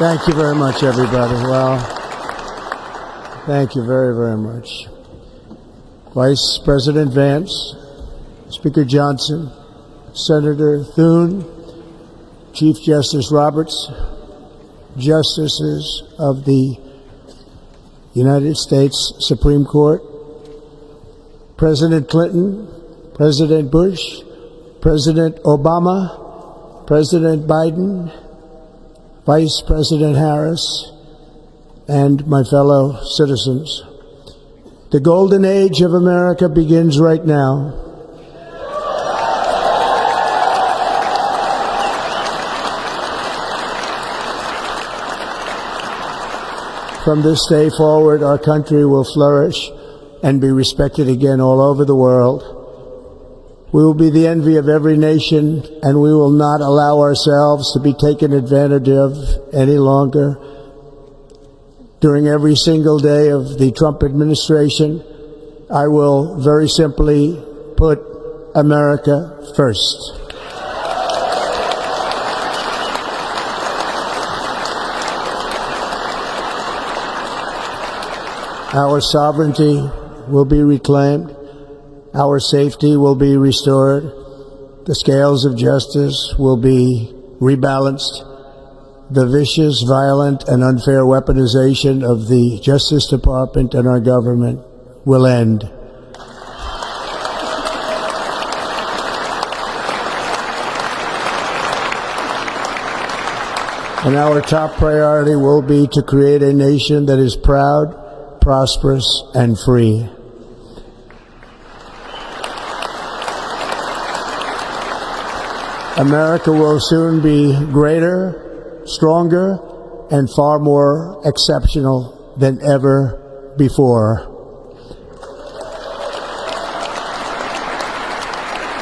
Thank you very much, everybody. Well, thank you very, very much. Vice President Vance, Speaker Johnson, Senator Thune, Chief Justice Roberts, Justices of the United States Supreme Court, President Clinton, President Bush, President Obama, President Biden, Vice President Harris, and my fellow citizens. The golden age of America begins right now. From this day forward, our country will flourish and be respected again all over the world. We will be the envy of every nation, and we will not allow ourselves to be taken advantage of any longer. During every single day of the Trump administration, I will very simply put America first. Our sovereignty will be reclaimed. Our safety will be restored. The scales of justice will be rebalanced. The vicious, violent, and unfair weaponization of the Justice Department and our government will end. And our top priority will be to create a nation that is proud, prosperous, and free. America will soon be greater, stronger, and far more exceptional than ever before.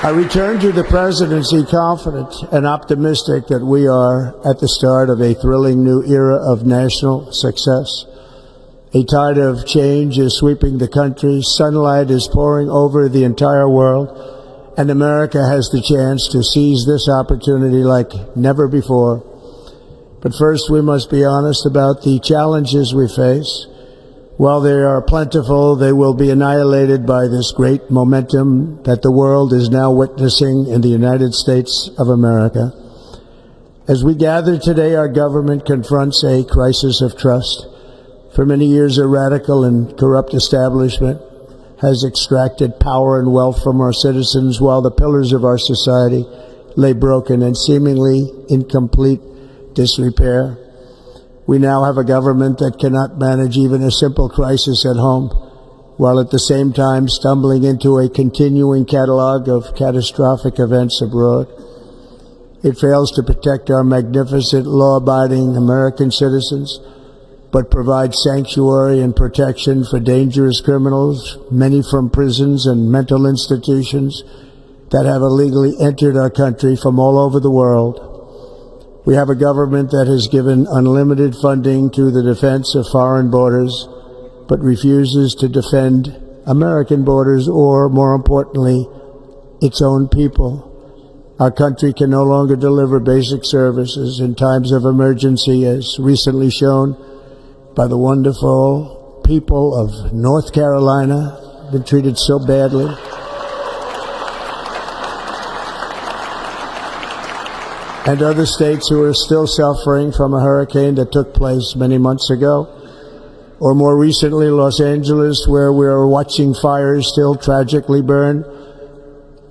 I return to the presidency confident and optimistic that we are at the start of a thrilling new era of national success. A tide of change is sweeping the country, sunlight is pouring over the entire world, and America has the chance to seize this opportunity like never before. But first, we must be honest about the challenges we face. While they are plentiful, they will be annihilated by this great momentum that the world is now witnessing in the United States of America. As we gather today, our government confronts a crisis of trust. For many years, a radical and corrupt establishment has extracted power and wealth from our citizens while the pillars of our society lay broken and seemingly in complete disrepair. We now have a government that cannot manage even a simple crisis at home, while at the same time stumbling into a continuing catalog of catastrophic events abroad. It fails to protect our magnificent, law-abiding American citizens, but provides sanctuary and protection for dangerous criminals, many from prisons and mental institutions that have illegally entered our country from all over the world. We have a government that has given unlimited funding to the defense of foreign borders, but refuses to defend American borders or, more importantly, its own people. Our country can no longer deliver basic services in times of emergency, as recently shown by the wonderful people of North Carolina, been treated so badly. And other states who are still suffering from a hurricane that took place many months ago. Or more recently, Los Angeles, where we are watching fires still tragically burn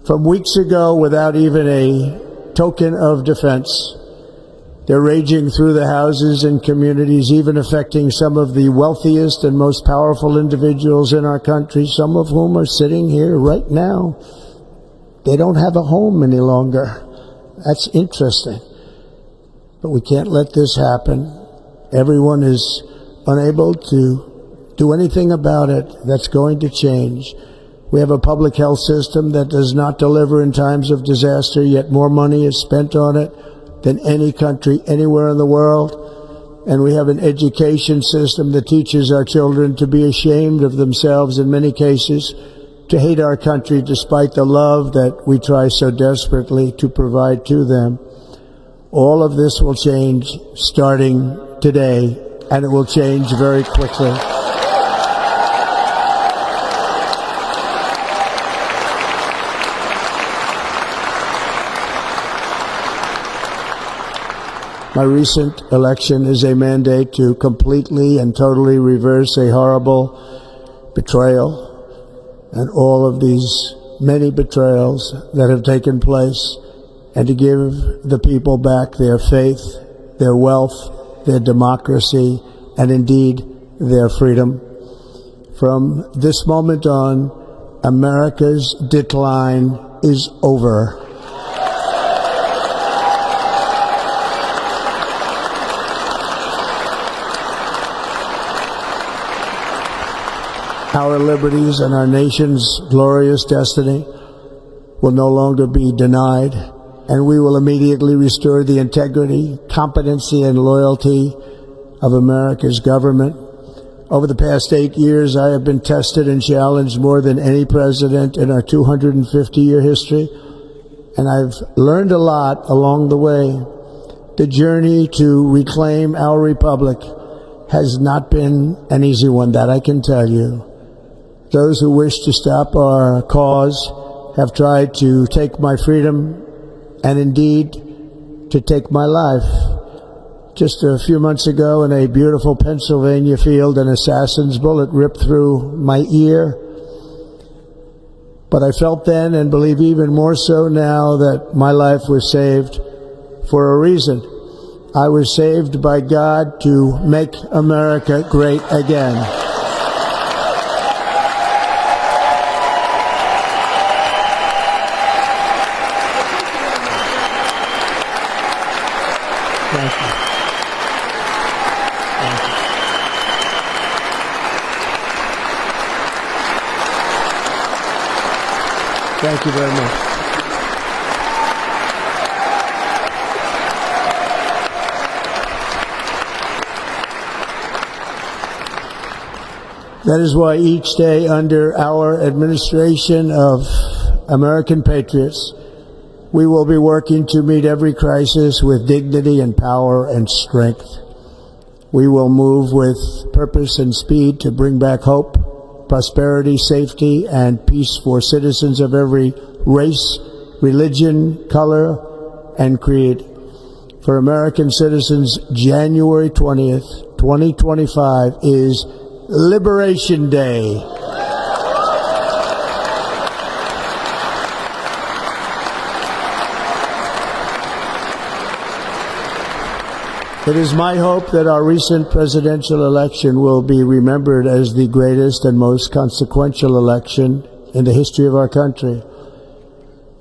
from weeks ago without even a token of defense. They're raging through the houses and communities, even affecting some of the wealthiest and most powerful individuals in our country, some of whom are sitting here right now. They don't have a home any longer. That's interesting. But we can't let this happen. Everyone is unable to do anything about it. That's going to change. We have a public health system that does not deliver in times of disaster, yet more money is spent on it than any country anywhere in the world. And we have an education system that teaches our children to be ashamed of themselves in many cases, to hate our country despite the love that we try so desperately to provide to them. All of this will change starting today, and it will change very quickly. My recent election is a mandate to completely and totally reverse a horrible betrayal and all of these many betrayals that have taken place, and to give the people back their faith, their wealth, their democracy, and indeed their freedom. From this moment on, America's decline is over. Our liberties and our nation's glorious destiny will no longer be denied, and we will immediately restore the integrity, competency, and loyalty of America's government. Over the past 8 years, I have been tested and challenged more than any president in our 250-year history, and I've learned a lot along the way. The journey to reclaim our republic has not been an easy one, that I can tell you. Those who wish to stop our cause have tried to take my freedom and indeed to take my life. Just a few months ago in a beautiful Pennsylvania field, an assassin's bullet ripped through my ear. But I felt then, and believe even more so now, that my life was saved for a reason. I was saved by God to make America great again. Thank you. Thank you. Thank you very much. That is why each day under our administration of American patriots, we will be working to meet every crisis with dignity and power and strength. We will move with purpose and speed to bring back hope, prosperity, safety, and peace for citizens of every race, religion, color, and creed. For American citizens, January 20th, 2025 is Liberation Day. It is my hope that our recent presidential election will be remembered as the greatest and most consequential election in the history of our country.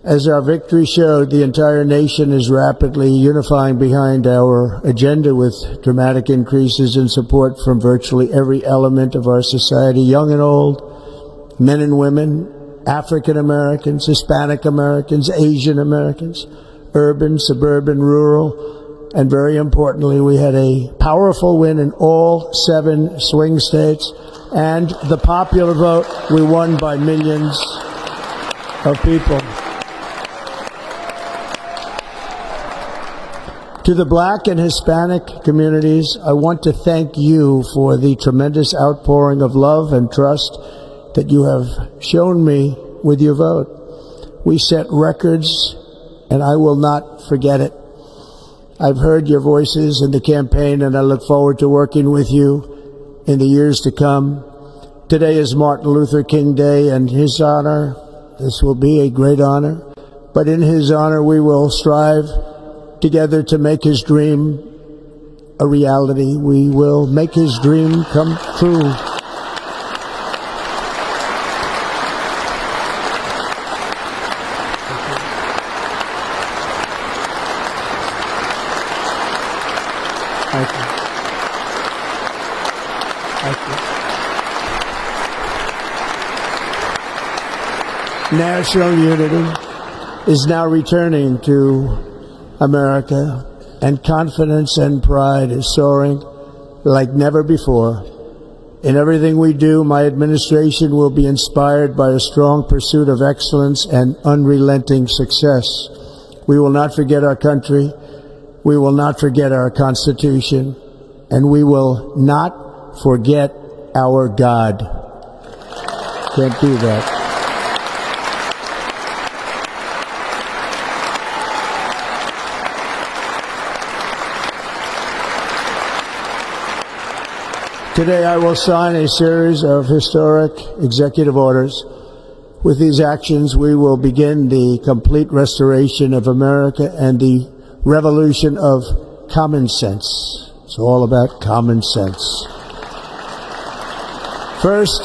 As our victory showed, the entire nation is rapidly unifying behind our agenda with dramatic increases in support from virtually every element of our society, young and old, men and women, African Americans, Hispanic Americans, Asian Americans, urban, suburban, rural, and very importantly, we had a powerful win in all 7 swing states, and the popular vote, we won by millions of people. To the Black and Hispanic communities, I want to thank you for the tremendous outpouring of love and trust that you have shown me with your vote. We set records, and I will not forget it. I've heard your voices in the campaign, and I look forward to working with you in the years to come. Today is Martin Luther King Day, and his honor, this will be a great honor, but in his honor we will strive together to make his dream a reality. We will make his dream come true. Thank you. Thank you. National unity is now returning to America, and confidence and pride is soaring like never before. In everything we do, my administration will be inspired by a strong pursuit of excellence and unrelenting success. We will not forget our country. We will not forget our Constitution. and we will not forget our God. Can't do that. Today I will sign a series of historic executive orders. With these actions, we will begin the complete restoration of America and the revolution of common sense. It's all about common sense. First,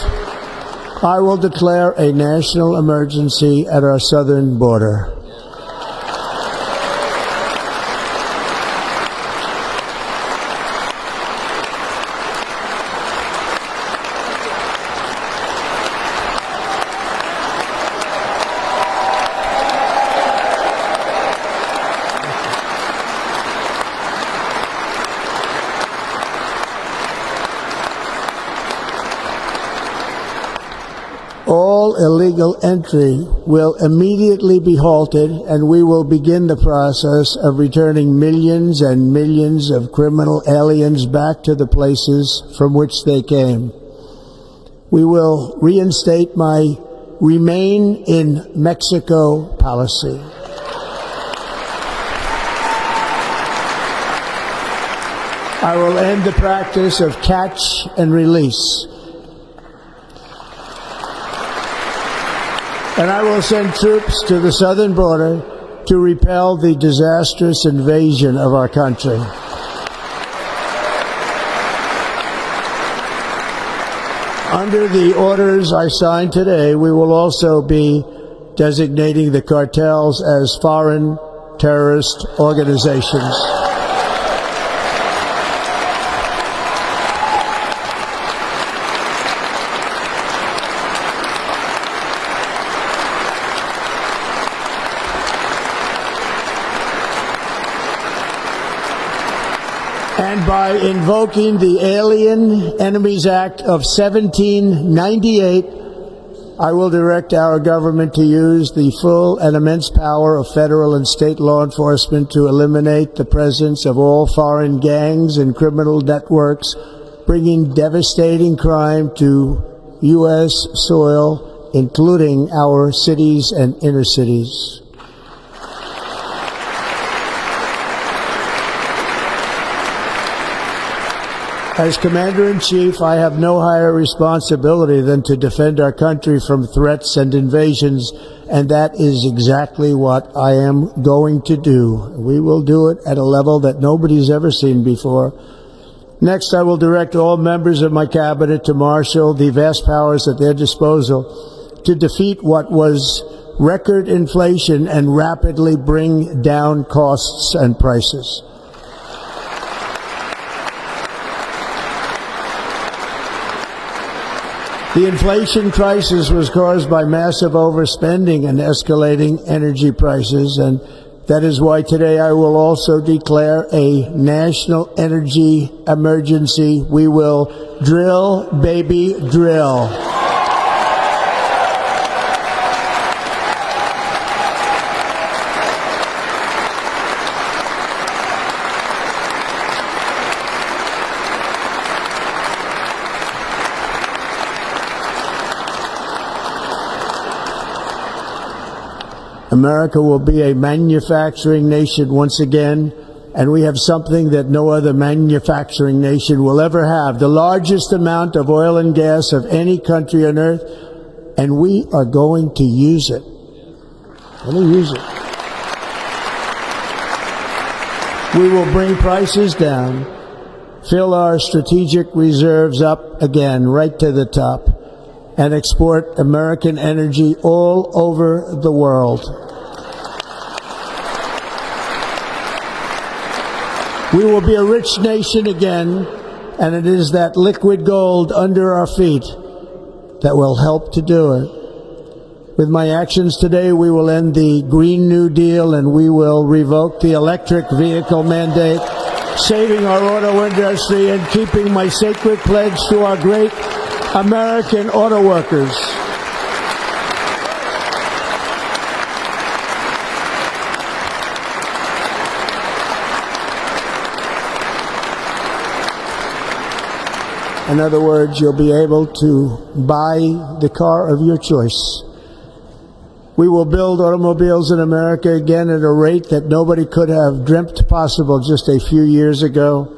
I will declare a national emergency at our southern border. All illegal entry will immediately be halted, and we will begin the process of returning millions and millions of criminal aliens back to the places from which they came. We will reinstate my Remain in Mexico policy. I will end the practice of catch and release. And I will send troops to the southern border to repel the disastrous invasion of our country. Under the orders I signed today, we will also be designating the cartels as foreign terrorist organizations. And by invoking the Alien Enemies Act of 1798, I will direct our government to use the full and immense power of federal and state law enforcement to eliminate the presence of all foreign gangs and criminal networks, bringing devastating crime to U.S. soil, including our cities and inner cities. As Commander-in-Chief, I have no higher responsibility than to defend our country from threats and invasions, and that is exactly what I am going to do. We will do it at a level that nobody's ever seen before. Next, I will direct all members of my cabinet to marshal the vast powers at their disposal to defeat what was record inflation and rapidly bring down costs and prices. The inflation crisis was caused by massive overspending and escalating energy prices, and that is why today I will also declare a national energy emergency. We will drill, baby, drill. America will be a manufacturing nation once again, and we have something that no other manufacturing nation will ever have, the largest amount of oil and gas of any country on earth, and we are going to use it. We're going to use it. We will bring prices down, fill our strategic reserves up again, right to the top, and export American energy all over the world. We will be a rich nation again, and it is that liquid gold under our feet that will help to do it. With my actions today, we will end the Green New Deal, and we will revoke the electric vehicle mandate, saving our auto industry and keeping my sacred pledge to our great American auto workers. In other words, you'll be able to buy the car of your choice. We will build automobiles in America again at a rate that nobody could have dreamt possible just a few years ago.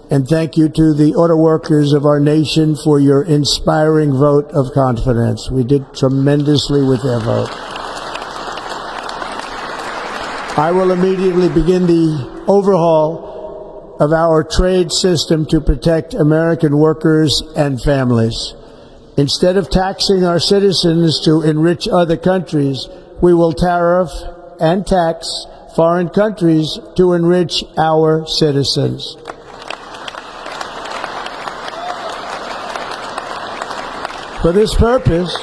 And thank you to the auto workers of our nation for your inspiring vote of confidence. We did tremendously with their vote. I will immediately begin the overhaul of our trade system to protect American workers and families. Instead of taxing our citizens to enrich other countries, we will tariff and tax foreign countries to enrich our citizens. For this purpose,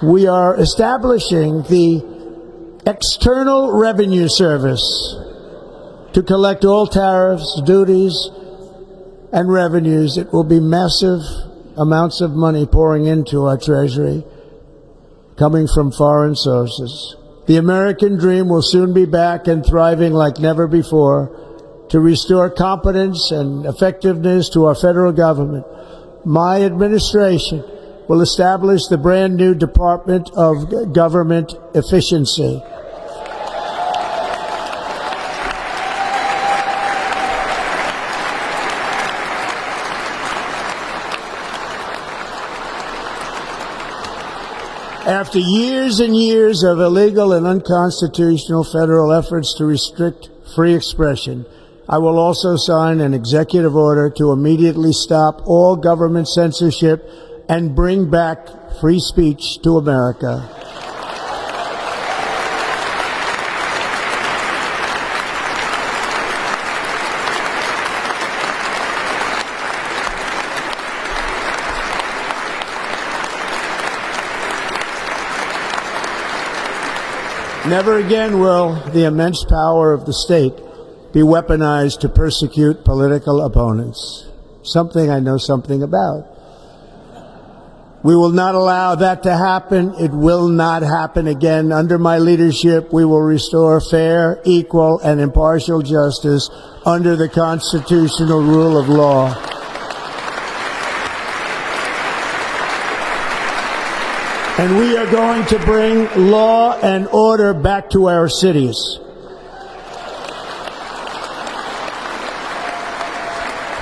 we are establishing the External Revenue Service to collect all tariffs, duties, and revenues. It will be massive amounts of money pouring into our treasury, coming from foreign sources. The American dream will soon be back and thriving like never before to restore competence and effectiveness to our federal government. My administration will establish the brand new Department of Government Efficiency. After years and years of illegal and unconstitutional federal efforts to restrict free expression, I will also sign an executive order to immediately stop all government censorship and bring back free speech to America. Never again will the immense power of the state be weaponized to persecute political opponents, something I know something about. We will not allow that to happen. It will not happen again. Under my leadership, we will restore fair, equal, and impartial justice under the constitutional rule of law. And we are going to bring law and order back to our cities.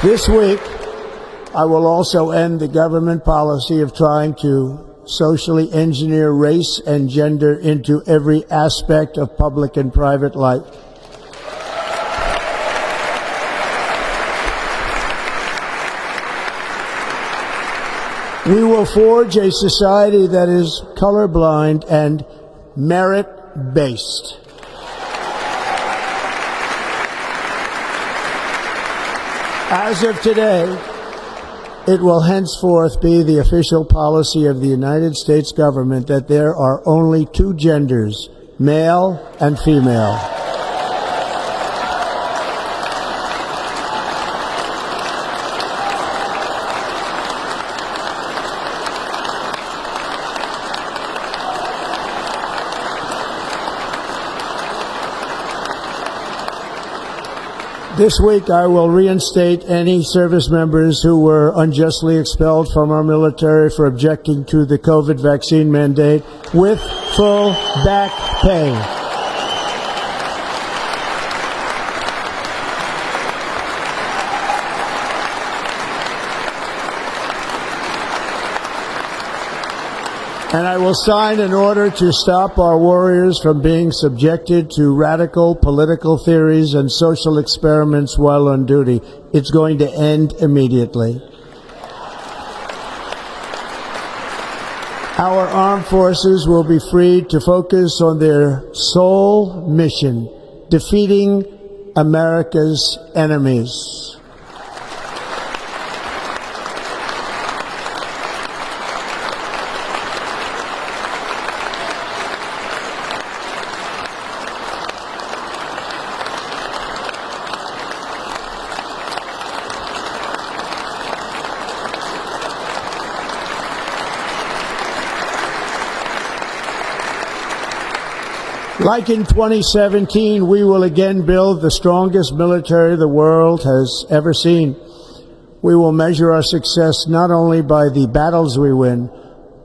This week, I will also end the government policy of trying to socially engineer race and gender into every aspect of public and private life. We will forge a society that is colorblind and merit-based. As of today, it will henceforth be the official policy of the United States government that there are only two genders, male and female. This week, I will reinstate any service members who were unjustly expelled from our military for objecting to the COVID vaccine mandate with full back pay. And I will sign an order to stop our warriors from being subjected to radical political theories and social experiments while on duty. It's going to end immediately. Our armed forces will be freed to focus on their sole mission, defeating America's enemies. Like in 2017, we will again build the strongest military the world has ever seen. We will measure our success not only by the battles we win,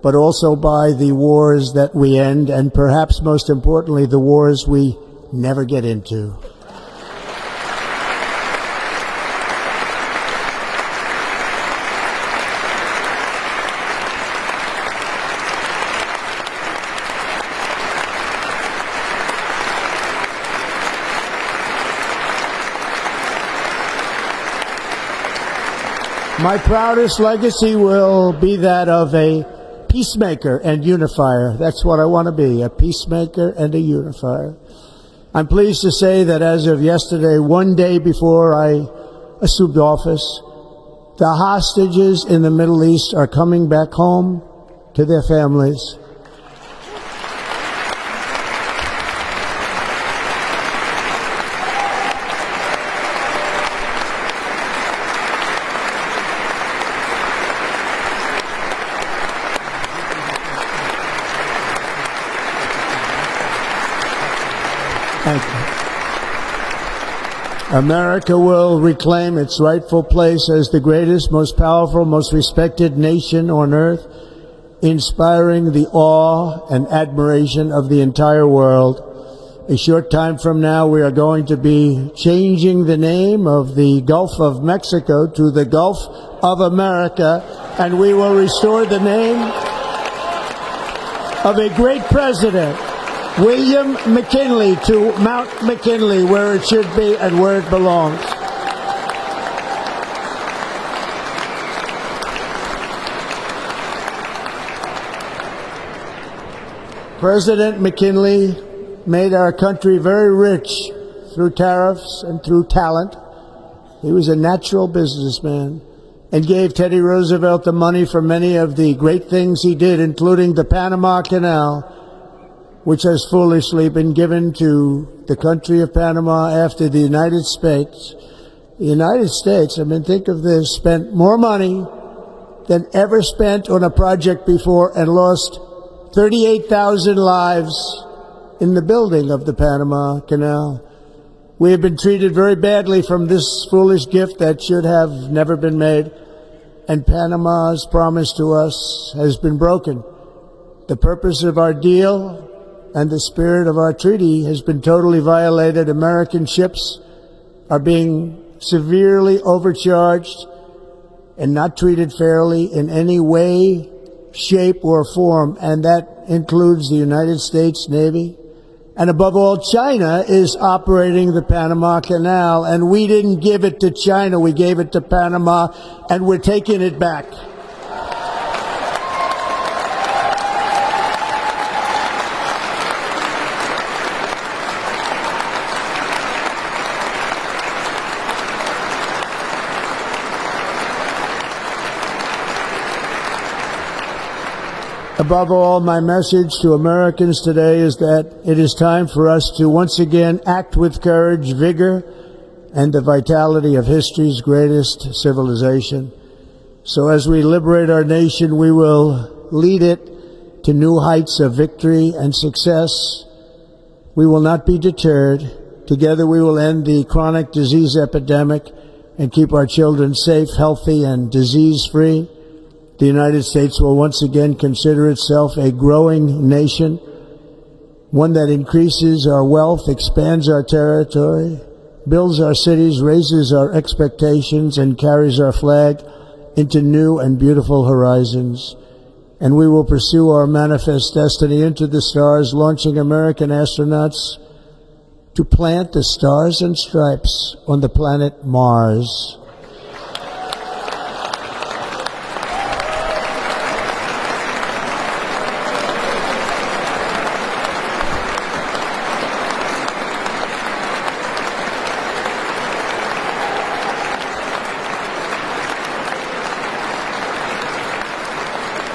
but also by the wars that we end, and perhaps most importantly, the wars we never get into. My proudest legacy will be that of a peacemaker and unifier. That's what I want to be, a peacemaker and a unifier. I'm pleased to say that as of yesterday, one day before I assumed office, the hostages in the Middle East are coming back home to their families. Thank you. America will reclaim its rightful place as the greatest, most powerful, most respected nation on earth, inspiring the awe and admiration of the entire world. A short time from now, we are going to be changing the name of the Gulf of Mexico to the Gulf of America, and we will restore the name of a great president, William McKinley, to Mount McKinley, where it should be and where it belongs. President McKinley made our country very rich through tariffs and through talent. He was a natural businessman and gave Teddy Roosevelt the money for many of the great things he did, including the Panama Canal, which has foolishly been given to the country of Panama after the United States. The United States, I mean, think of this, spent more money than ever spent on a project before and lost 38,000 lives in the building of the Panama Canal. We have been treated very badly from this foolish gift that should have never been made, and Panama's promise to us has been broken. The purpose of our deal and the spirit of our treaty has been totally violated. American ships are being severely overcharged and not treated fairly in any way, shape, or form, and that includes the United States Navy. And above all, China is operating the Panama Canal, and we didn't give it to China, we gave it to Panama, and we're taking it back. Above all, my message to Americans today is that it is time for us to once again act with courage, vigor, and the vitality of history's greatest civilization. So as we liberate our nation, we will lead it to new heights of victory and success. We will not be deterred. Together we will end the chronic disease epidemic and keep our children safe, healthy, and disease-free. The United States will once again consider itself a growing nation, one that increases our wealth, expands our territory, builds our cities, raises our expectations, and carries our flag into new and beautiful horizons. And we will pursue our manifest destiny into the stars, launching American astronauts to plant the stars and stripes on the planet Mars.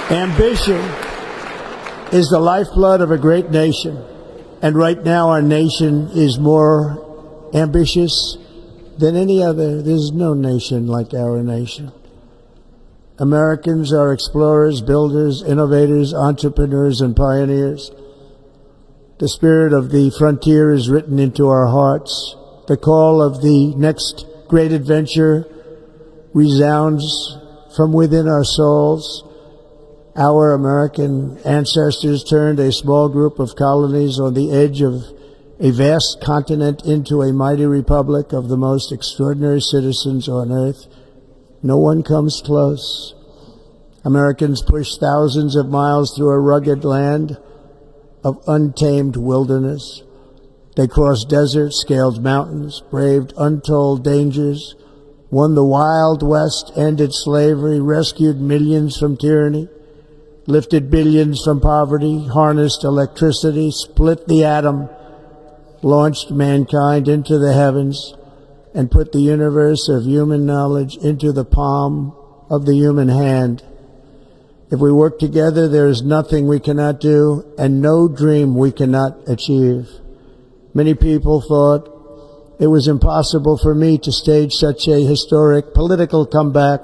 Ambition is the lifeblood of a great nation, and right now our nation is more ambitious than any other. There's no nation like our nation. Americans are explorers, builders, innovators, entrepreneurs, and pioneers. The spirit of the frontier is written into our hearts. The call of the next great adventure resounds from within our souls. Our American ancestors turned a small group of colonies on the edge of a vast continent into a mighty republic of the most extraordinary citizens on earth. No one comes close. Americans pushed thousands of miles through a rugged land of untamed wilderness. They crossed deserts, scaled mountains, braved untold dangers, won the Wild West, ended slavery, rescued millions from tyranny, lifted billions from poverty, harnessed electricity, split the atom, launched mankind into the heavens, and put the universe of human knowledge into the palm of the human hand. If we work together, there is nothing we cannot do and no dream we cannot achieve. Many people thought it was impossible for me to stage such a historic political comeback.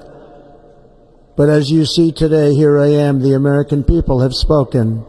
But as you see today, here I am. The American people have spoken.